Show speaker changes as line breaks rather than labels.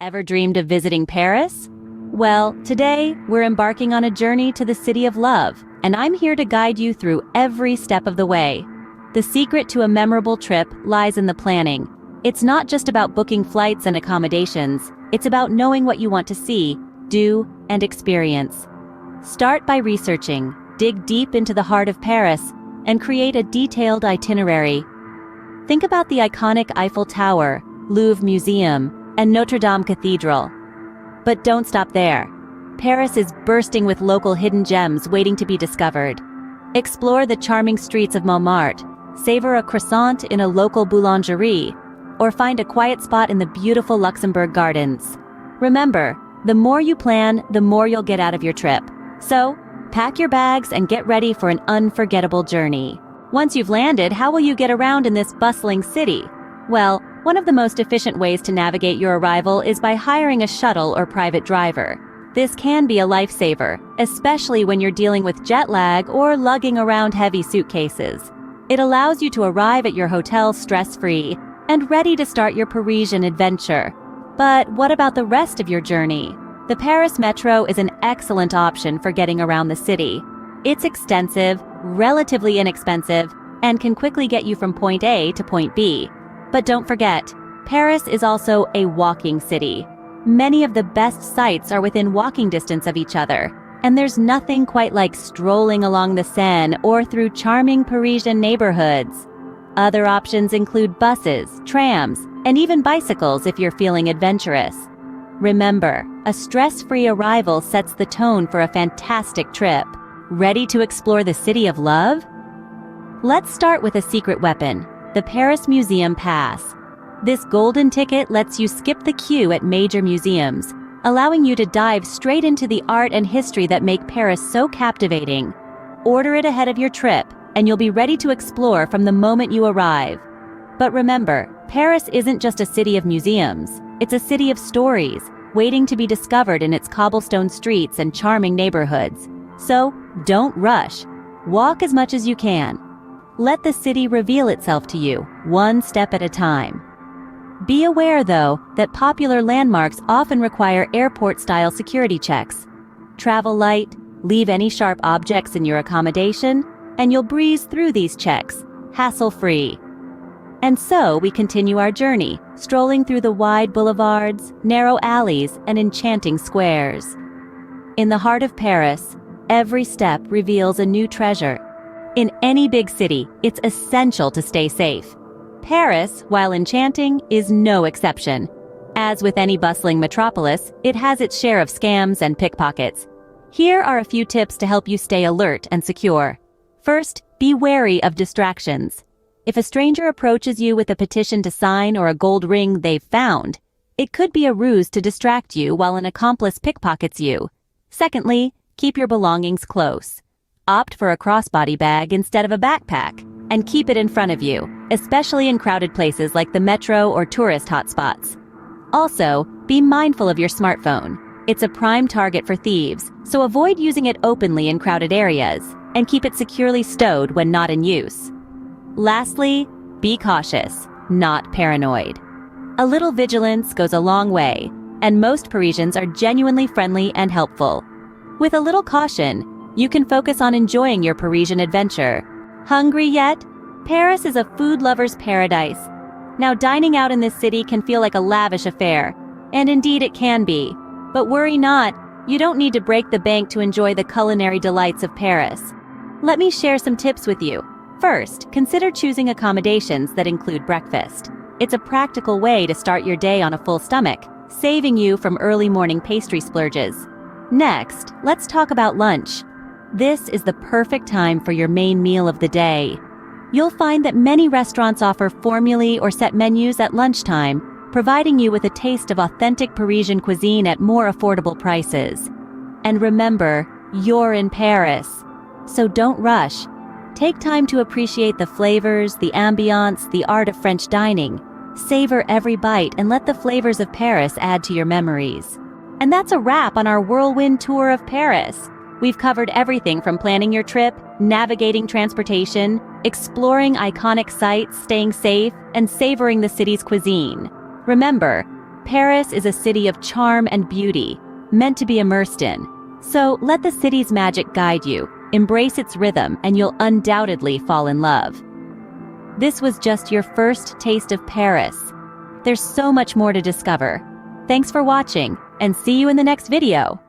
Ever dreamed of visiting Paris? Well, today we're embarking on a journey to the city of love, and I'm here to guide you through every step of the way. The secret to a memorable trip lies in the planning. It's not just about booking flights and accommodations, it's about knowing what you want to see, do, and experience. Start by researching, dig deep into the heart of Paris, and create a detailed itinerary. Think about the iconic Eiffel Tower, Louvre Museum, and Notre Dame Cathedral. But don't stop there. Paris is bursting with local hidden gems waiting to be discovered. Explore the charming streets of Montmartre, savor a croissant in a local boulangerie, or find a quiet spot in the beautiful Luxembourg Gardens. Remember, the more you plan, the more you'll get out of your trip. So, pack your bags and get ready for an unforgettable journey. Once you've landed, how will you get around in this bustling city? Well, one of the most efficient ways to navigate your arrival is by hiring a shuttle or private driver. This can be a lifesaver, especially when you're dealing with jet lag or lugging around heavy suitcases. It allows you to arrive at your hotel stress-free and ready to start your Parisian adventure. But what about the rest of your journey? The Paris Metro is an excellent option for getting around the city. It's extensive, relatively inexpensive, and can quickly get you from point A to point B. But don't forget, Paris is also a walking city. Many of the best sites are within walking distance of each other, and there's nothing quite like strolling along the Seine or through charming Parisian neighborhoods. Other options include buses, trams, and even bicycles if you're feeling adventurous. Remember, a stress-free arrival sets the tone for a fantastic trip. Ready to explore the city of love? Let's start with a secret weapon, the Paris Museum Pass. This golden ticket lets you skip the queue at major museums, allowing you to dive straight into the art and history that make Paris so captivating. Order it ahead of your trip, and you'll be ready to explore from the moment you arrive. But remember, Paris isn't just a city of museums. It's a city of stories, waiting to be discovered in its cobblestone streets and charming neighborhoods. So, don't rush. Walk as much as you can. Let the city reveal itself to you, one step at a time. Be aware, though, that popular landmarks often require airport-style security checks. Travel light, leave any sharp objects in your accommodation, and you'll breeze through these checks, hassle-free. And so we continue our journey, strolling through the wide boulevards, narrow alleys, and enchanting squares. In the heart of Paris, every step reveals a new treasure. In any big city, it's essential to stay safe. Paris, while enchanting, is no exception. As with any bustling metropolis, it has its share of scams and pickpockets. Here are a few tips to help you stay alert and secure. First, be wary of distractions. If a stranger approaches you with a petition to sign or a gold ring they've found, it could be a ruse to distract you while an accomplice pickpockets you. Secondly, keep your belongings close. Opt for a crossbody bag instead of a backpack, and keep it in front of you, especially in crowded places like the metro or tourist hotspots. Also, be mindful of your smartphone. It's a prime target for thieves, so avoid using it openly in crowded areas, and keep it securely stowed when not in use. Lastly, be cautious, not paranoid. A little vigilance goes a long way, and most Parisians are genuinely friendly and helpful. With a little caution, you can focus on enjoying your Parisian adventure. Hungry yet? Paris is a food lover's paradise. Now, dining out in this city can feel like a lavish affair, and indeed it can be. But worry not, you don't need to break the bank to enjoy the culinary delights of Paris. Let me share some tips with you. First, consider choosing accommodations that include breakfast. It's a practical way to start your day on a full stomach, saving you from early morning pastry splurges. Next, let's talk about lunch. This is the perfect time for your main meal of the day. You'll find that many restaurants offer formulae or set menus at lunchtime, providing you with a taste of authentic Parisian cuisine at more affordable prices. And remember, you're in Paris, so don't rush. Take time to appreciate the flavors, the ambiance, the art of French dining. Savor every bite and let the flavors of Paris add to your memories. And that's a wrap on our whirlwind tour of Paris. We've covered everything from planning your trip, navigating transportation, exploring iconic sites, staying safe, and savoring the city's cuisine. Remember, Paris is a city of charm and beauty, meant to be immersed in. So let the city's magic guide you, embrace its rhythm, and you'll undoubtedly fall in love. This was just your first taste of Paris. There's so much more to discover. Thanks for watching, and see you in the next video.